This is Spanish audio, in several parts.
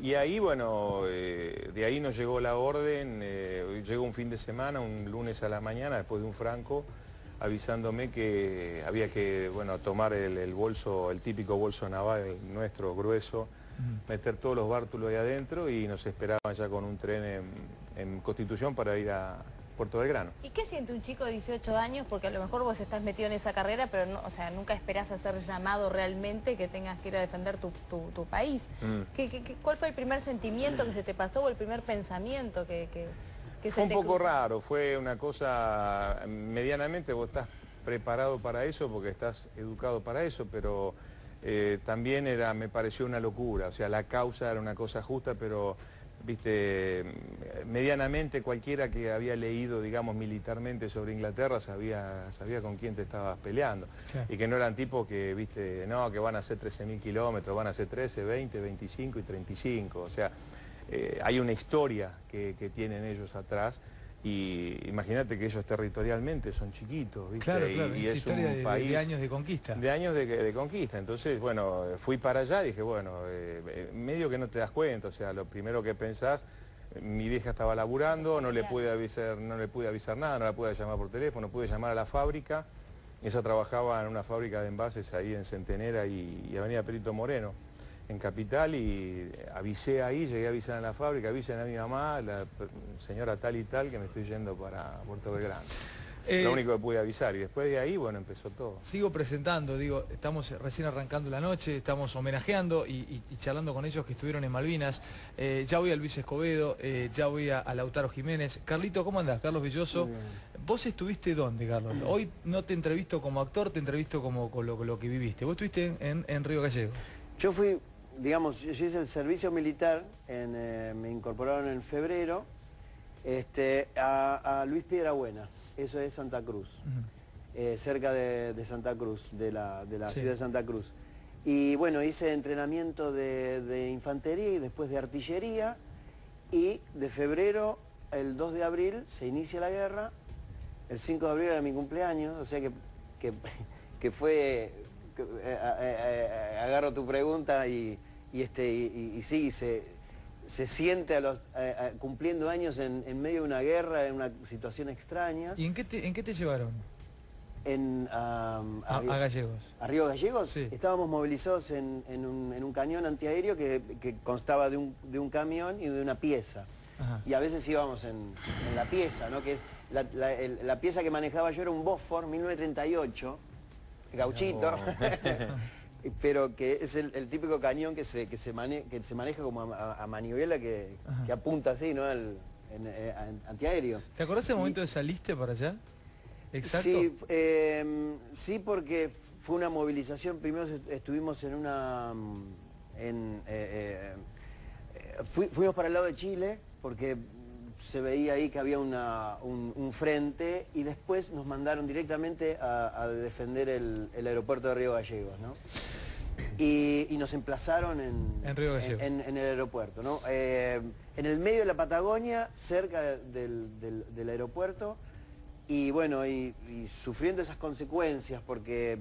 Y ahí, bueno, de ahí nos llegó la orden, llegó un fin de semana, un lunes a la mañana, después de un franco, avisándome que había que, bueno, tomar el bolso, el típico bolso naval nuestro, grueso, meter todos los bártulos ahí adentro y nos esperaban ya con un tren en Constitución para ir a Puerto Belgrano. ¿Y qué siente un chico de 18 años? Porque a lo mejor vos estás metido en esa carrera, pero no, o sea, nunca esperás a ser llamado realmente que tengas que ir a defender tu país. ¿Cuál fue el primer sentimiento que se te pasó o el primer pensamiento que Fue se un te poco cruzó? raro, fue una cosa, medianamente vos estás preparado para eso porque estás educado para eso, pero también me pareció una locura, o sea, la causa era una cosa justa, pero, viste, medianamente cualquiera que había leído, digamos, militarmente sobre Inglaterra sabía con quién te estabas peleando. Claro. Y que no eran tipos que, viste, no, que van a hacer 13.000 kilómetros, van a hacer 13, 20, 25 y 35, o sea, hay una historia que tienen ellos atrás. Y imagínate que ellos territorialmente son chiquitos, ¿viste? Claro, claro, y es es historia un país de años de conquista. de años de conquista. Entonces, bueno, fui para allá y dije, bueno, medio que no te das cuenta, o sea, lo primero que pensás, mi vieja estaba laburando, no le pude avisar nada, no la pude llamar por teléfono, pude llamar a la fábrica. Ella trabajaba en una fábrica de envases ahí en Centenera y Avenida Perito Moreno, en Capital, y avisé ahí, llegué a avisar en la fábrica, avisé a mi mamá, la señora tal y tal, que me estoy yendo para Puerto Belgrano. Lo único que pude avisar, y después de ahí, bueno, empezó todo. Sigo presentando, digo, estamos recién arrancando la noche, estamos homenajeando y charlando con ellos que estuvieron en Malvinas. Ya voy a Luis Escobedo, ya voy a Lautaro Jiménez. Carlito, ¿cómo andás? Carlos Belloso. ¿Vos estuviste dónde, Carlos? Hoy no te entrevisto como actor, te entrevisto como con lo que viviste. Vos estuviste en Río Gallegos. Yo fui, digamos, yo hice el servicio militar, me incorporaron en febrero, a Luis Piedrabuena, eso es Santa Cruz, cerca de Santa Cruz, de la ciudad de Santa Cruz. Y bueno, hice entrenamiento de infantería y después de artillería, y de febrero, el 2 de abril, se inicia la guerra, el 5 de abril era mi cumpleaños, o sea que fue... agarro tu pregunta y sí, se siente cumpliendo años en medio de una guerra, en una situación extraña. ¿Y en qué te llevaron? A Gallegos. ¿A Río Gallegos? Sí. Estábamos movilizados en un cañón antiaéreo que constaba de un camión y de una pieza. Ajá. Y a veces íbamos en la pieza, ¿no? Que es la pieza que manejaba yo era un Bofors 1938, gauchito, pero que es el típico cañón que se maneja como a manivela que apunta así, ¿no? Antiaéreo. ¿Te acordás del momento que saliste para allá? Exacto. Sí, sí, porque fue una movilización. Primero estuvimos en una... fuimos para el lado de Chile, porque se veía ahí que había un frente, y después nos mandaron directamente a defender el aeropuerto de Río Gallegos, ¿no? Y nos emplazaron en Río Gallegos. en el aeropuerto, ¿no? En el medio de la Patagonia, cerca del aeropuerto, y bueno, y sufriendo esas consecuencias porque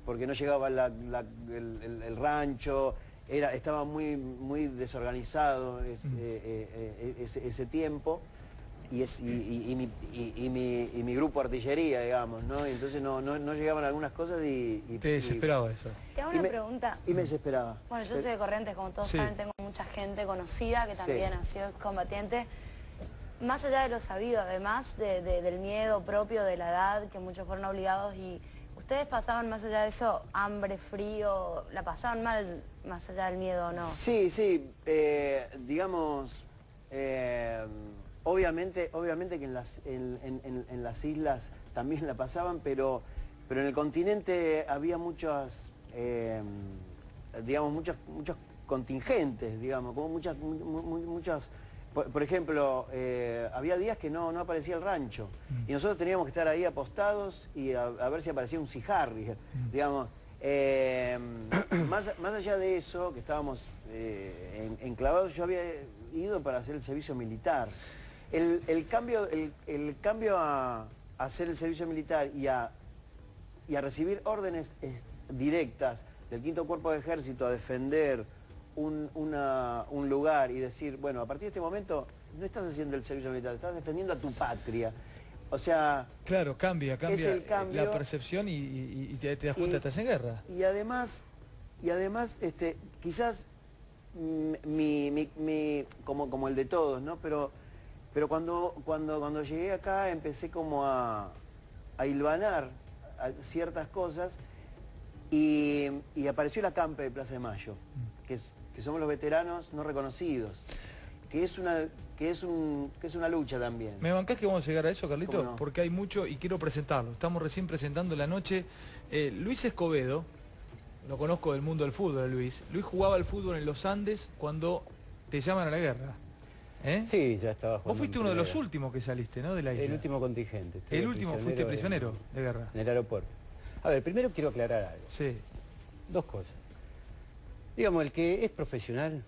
no llegaba el rancho. Estaba muy desorganizado ese tiempo, y mi grupo de artillería, digamos, ¿no? Entonces no llegaban algunas cosas y ¿Te desesperaba eso? Te hago una pregunta. Y me desesperaba. Bueno, yo soy de Corrientes, como todos Sí. saben, tengo mucha gente conocida que también Sí. ha sido combatiente. Más allá de lo sabido, además del miedo propio de la edad, que muchos fueron obligados, y ustedes pasaban más allá de eso, hambre, frío, la pasaban mal más allá del miedo, ¿o no? Sí, sí, digamos, obviamente que en las islas también la pasaban, pero en el continente había muchos contingentes, digamos, como muchas. Por ejemplo, había días que no aparecía el rancho, y nosotros teníamos que estar ahí apostados y a ver si aparecía un cijarri, digamos. Más allá de eso, que estábamos enclavados, yo había ido para hacer el servicio militar. El cambio a hacer el servicio militar y a recibir órdenes directas del 5º Cuerpo de Ejército a defender un lugar y decir, bueno, a partir de este momento no estás haciendo el servicio militar, estás defendiendo a tu patria. O sea... Claro, cambia es el cambio, la percepción y te das cuenta, estás en guerra. Y además quizás como el de todos, ¿no? Pero cuando llegué acá empecé como a hilvanar ciertas cosas y apareció la Campe de Plaza de Mayo, que somos los veteranos no reconocidos, que es una lucha también. ¿Me bancás que vamos a llegar a eso, Carlito? No? Porque hay mucho y quiero presentarlo. Estamos recién presentando la noche. Luis Escobedo, lo conozco del mundo del fútbol, Luis. Luis jugaba al fútbol en los Andes cuando te llaman a la guerra. Sí, ya estaba jugando. Vos fuiste uno de los últimos que saliste, ¿no? De la isla. El último contingente. El último, fuiste prisionero de guerra. En el aeropuerto. A ver, primero quiero aclarar algo. Sí. Dos cosas. Digamos, el que es profesional,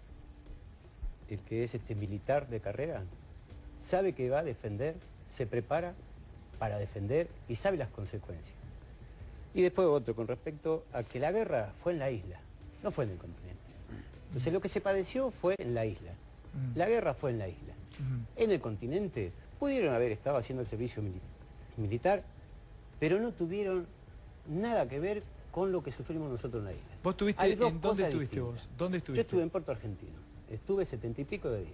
el que es militar de carrera, sabe que va a defender, se prepara para defender y sabe las consecuencias. Y después otro, con respecto a que la guerra fue en la isla, no fue en el continente. Entonces lo que se padeció fue en la isla. La guerra fue en la isla. En el continente pudieron haber estado haciendo el servicio militar, pero no tuvieron nada que ver con lo que sufrimos nosotros en la isla. ¿Vos estuviste, dónde estuviste vos? ¿Dónde estuviste? Yo estuve en Puerto Argentino. Estuve 70 y pico de días.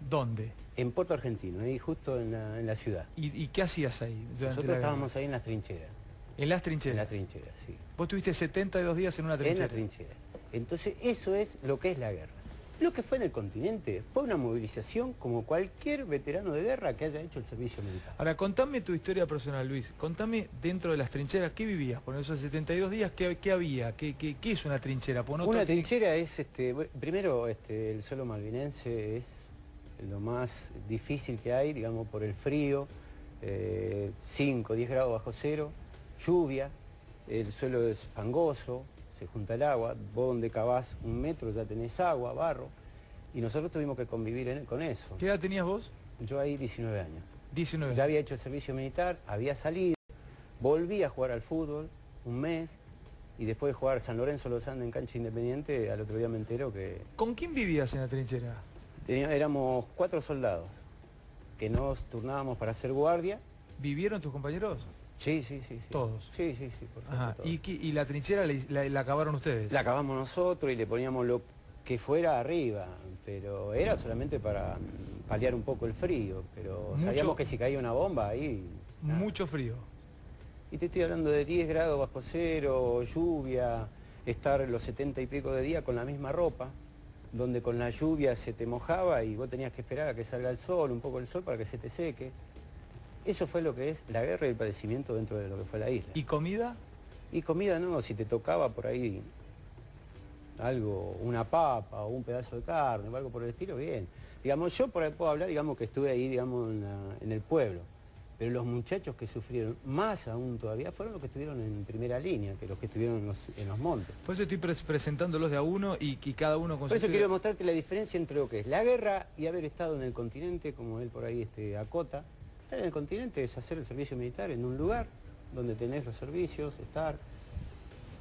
¿Dónde? En Puerto Argentino, ahí justo en la ciudad. ¿Y qué hacías ahí? Nosotros estábamos ahí en las trincheras. ¿En las trincheras? En las trincheras, sí. Vos estuviste 72 días en una trinchera. En la trinchera. Entonces eso es lo que es la guerra. Lo que fue en el continente fue una movilización como cualquier veterano de guerra que haya hecho el servicio militar. Ahora, contame tu historia personal, Luis. Contame dentro de las trincheras, ¿qué vivías? Por esos 72 días, ¿qué había? ¿Qué es una trinchera? Una trinchera es, primero, el suelo malvinense es lo más difícil que hay, digamos, por el frío, 5, 10 grados bajo cero, lluvia, el suelo es fangoso, se junta el agua, vos donde cavás 1 metro ya tenés agua, barro, y nosotros tuvimos que convivir con eso. ¿Qué edad tenías vos? Yo ahí 19 años. 19. Ya había hecho el servicio militar, había salido, volví a jugar al fútbol 1 mes, y después de jugar San Lorenzo Los Andes en cancha independiente, al otro día me entero que... ¿Con quién vivías en la trinchera? Éramos 4 soldados, que nos turnábamos para hacer guardia. ¿Vivieron tus compañeros? Sí. ¿Todos? Sí, por supuesto. Todos. ¿Y la trinchera la acabaron ustedes? La acabamos nosotros y le poníamos lo que fuera arriba, pero era solamente para paliar un poco el frío, pero sabíamos que si caía una bomba ahí... Nada. Mucho frío. Y te estoy hablando de 10 grados bajo cero, lluvia, estar los 70 y pico de día con la misma ropa, donde con la lluvia se te mojaba y vos tenías que esperar a que salga el sol, un poco el sol para que se te seque. Eso fue lo que es la guerra y el padecimiento dentro de lo que fue la isla. ¿Y comida? Y comida no, si te tocaba por ahí algo, una papa o un pedazo de carne o algo por el estilo, bien. Digamos, yo por ahí puedo hablar, digamos, que estuve ahí, digamos, en el pueblo. Pero los muchachos que sufrieron, más aún todavía, fueron los que estuvieron en primera línea, que los que estuvieron en los montes. Por eso estoy presentándolos de a uno y cada uno con Por su eso quiero mostrarte la diferencia entre lo que es la guerra y haber estado en el continente, como él por ahí acota. Estar en el continente es hacer el servicio militar en un lugar donde tenés los servicios, estar...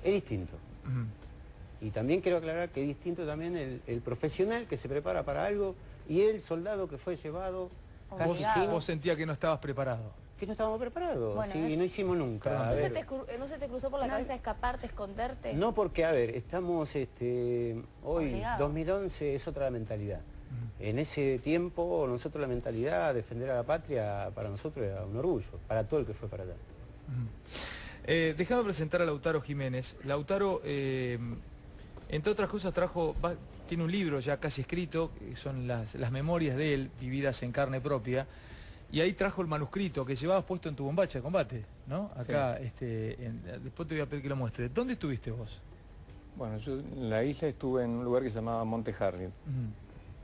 Es distinto. Y también quiero aclarar que es distinto también el profesional que se prepara para algo y el soldado que fue llevado casi sin... Vos sentías que no estabas preparado. Que no estábamos preparados, Bueno, sí, no hicimos nunca. ¿No se te cruzó por la cabeza escaparte, esconderte? No, porque, a ver, estamos, hoy, Obligado. 2011 es otra mentalidad. En ese tiempo, nosotros la mentalidad, defender a la patria, para nosotros era un orgullo, para todo el que fue para allá. Déjame presentar a Lautaro Jiménez. Lautaro, entre otras cosas, tiene un libro ya casi escrito, que son las memorias de él, vividas en carne propia, y ahí trajo el manuscrito que llevabas puesto en tu bombacha de combate, ¿no? Acá, sí. Después te voy a pedir que lo muestres. ¿Dónde estuviste vos? Bueno, yo en la isla estuve en un lugar que se llamaba Monte Harriet.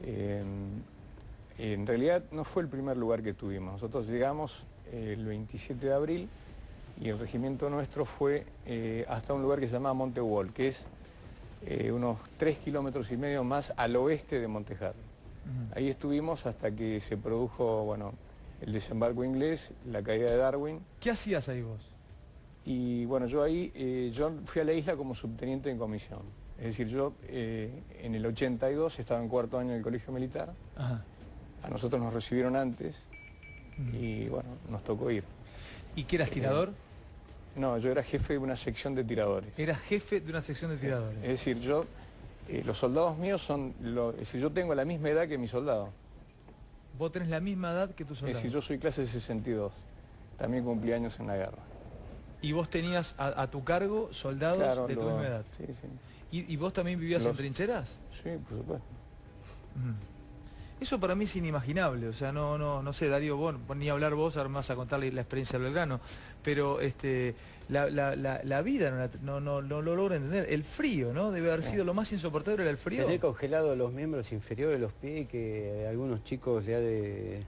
En realidad no fue el primer lugar que tuvimos. Nosotros llegamos el 27 de abril y el regimiento nuestro fue hasta un lugar que se llamaba Monte Wall, que es unos 3,5 kilómetros más al oeste de Monte Harriet. Ahí estuvimos hasta que se produjo, bueno, el desembarco inglés, la caída de Darwin. ¿Qué hacías ahí vos? Y bueno, yo ahí, yo fui a la isla como subteniente en comisión. Es decir, yo en el 82 estaba en cuarto año del colegio militar. Ajá. A nosotros nos recibieron antes y bueno, nos tocó ir. ¿Y qué eras, tirador? No, yo era jefe de una sección de tiradores. Eras jefe de una sección de tiradores. Es decir, yo, los soldados míos son, es decir, yo tengo la misma edad que mi soldado. Vos tenés la misma edad que tu soldado. Es decir, yo soy clase de 62. También cumplí años en la guerra. Y vos tenías a tu cargo soldados Claro, de tu misma edad. Sí, sí. ¿Y vos también vivías en trincheras? Sí, por supuesto. Eso para mí es inimaginable, o sea, no sé, Darío, vos, ni hablar vos, ahora me vas a contarle la experiencia del Belgrano, pero la vida no lo logro entender. El frío, ¿no? Debe haber sido lo más insoportable, era el frío. Tener congelado los miembros inferiores de los pies y que a algunos chicos le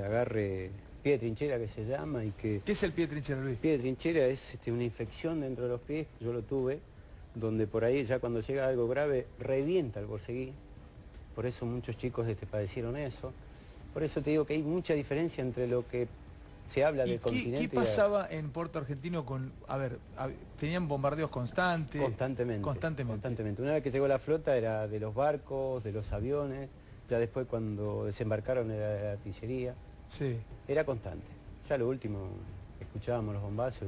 agarre pie de trinchera, que se llama, y que... ¿Qué es el pie de trinchera, Luis? Pie de trinchera es una infección dentro de los pies, yo lo tuve, donde por ahí ya cuando llega algo grave revienta el borceguí. Por eso muchos chicos padecieron eso. Por eso te digo que hay mucha diferencia entre lo que se habla del continente. ¿Qué pasaba en Puerto Argentino con... A ver, tenían bombardeos constantes? Constantemente. Una vez que llegó la flota era de los barcos, de los aviones, ya después cuando desembarcaron era de la artillería. Sí. Era constante. Ya lo último, escuchábamos los bombazos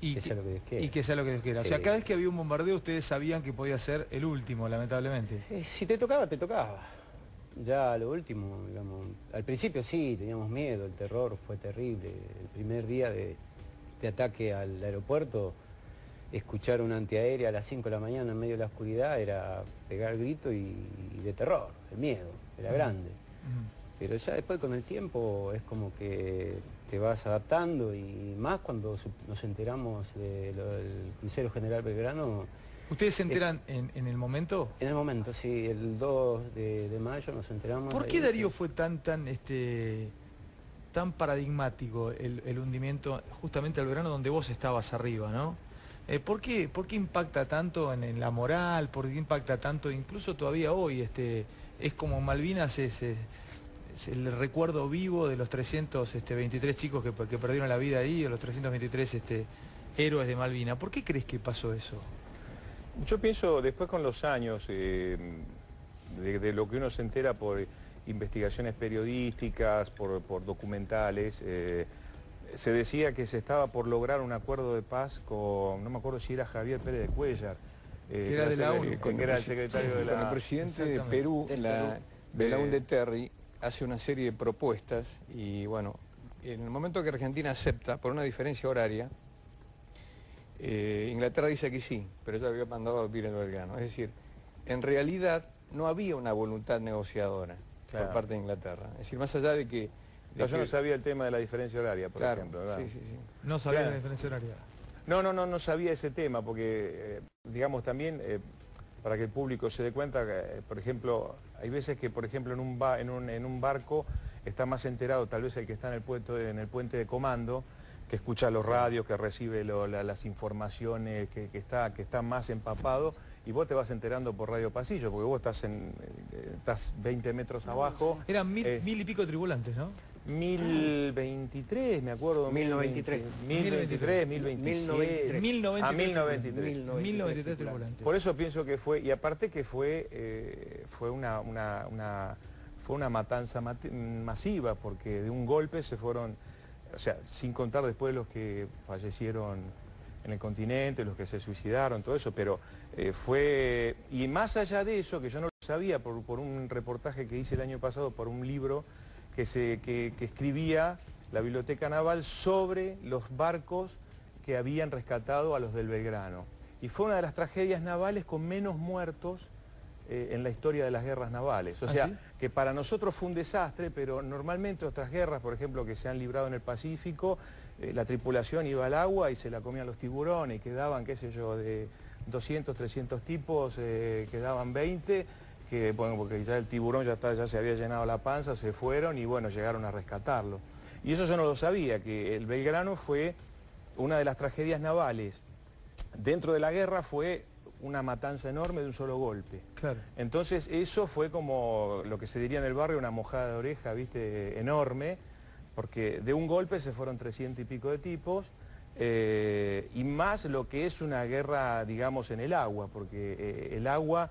y que sea lo que Dios quiera. Y que sea lo que Dios quiera. Sí. O sea, cada vez que había un bombardeo ustedes sabían que podía ser el último, lamentablemente. Si te tocaba, te tocaba. Ya lo último, digamos, al principio sí, teníamos miedo, el terror fue terrible. El primer día de ataque al aeropuerto, escuchar una antiaérea a las 5 de la mañana en medio de la oscuridad era pegar grito y de terror, el miedo, era grande. Pero ya después con el tiempo es como que te vas adaptando y más cuando nos enteramos del crucero General Belgrano. ¿Ustedes se enteran en el momento? En el momento, sí, el 2 de mayo nos enteramos. ¿Por qué Darío fue tan paradigmático el hundimiento justamente al Belgrano donde vos estabas arriba, ¿no? ¿Por qué impacta tanto en la moral? ¿Por qué impacta tanto incluso todavía hoy? Es como Malvinas es el recuerdo vivo de los 323 chicos que perdieron la vida ahí, de los 323 héroes de Malvinas. ¿Por qué crees que pasó eso? Yo pienso, después con los años, de lo que uno se entera por investigaciones periodísticas, por documentales, se decía que se estaba por lograr un acuerdo de paz con, no me acuerdo si era Javier Pérez de Cuéllar, que era de la ONU, que era el secretario de la... Con el presidente de Perú, de la UNDTERRI, hace una serie de propuestas y bueno, en el momento que Argentina acepta, por una diferencia horaria, Inglaterra dice que sí, pero ella había mandado a vivir en Belgrano. Es decir, en realidad no había una voluntad negociadora por parte de Inglaterra. Es decir, más allá de que... yo no sabía el tema de la diferencia horaria, por ejemplo, ¿verdad? Sí. No sabía la diferencia horaria. No sabía ese tema, porque, digamos, también, para que el público se dé cuenta, por ejemplo, hay veces que, por ejemplo, en un barco está más enterado tal vez el que está en el puente de comando, que escucha los radios, que recibe las informaciones, que está más empapado, y vos te vas enterando por radio pasillo, porque vos estás 20 metros abajo. Eran mil y pico tripulantes, ¿no? 1023, me acuerdo. 1093. 1023, 1027. 1093 tripulantes. Por eso pienso que fue, y aparte que fue una matanza masiva, porque de un golpe se fueron, o sea, sin contar después los que fallecieron en el continente, los que se suicidaron, todo eso, pero fue... Y más allá de eso, que yo no lo sabía por un reportaje que hice el año pasado, por un libro que escribía la Biblioteca Naval sobre los barcos que habían rescatado a los del Belgrano. Y fue una de las tragedias navales con menos muertos en la historia de las guerras navales. O sea, ¿sí? Que para nosotros fue un desastre, pero normalmente otras guerras, por ejemplo, que se han librado en el Pacífico, la tripulación iba al agua y se la comían los tiburones, y quedaban, qué sé yo, de 200, 300 tipos, quedaban 20, que, bueno, porque ya el tiburón ya se había llenado la panza, se fueron y bueno, llegaron a rescatarlo. Y eso yo no lo sabía, que el Belgrano fue una de las tragedias navales. Dentro de la guerra fue una matanza enorme de un solo golpe. Claro. Entonces eso fue como lo que se diría en el barrio, una mojada de oreja, ¿viste? Enorme, porque de un golpe se fueron 300 y pico de tipos, y más lo que es una guerra, digamos, en el agua, porque el agua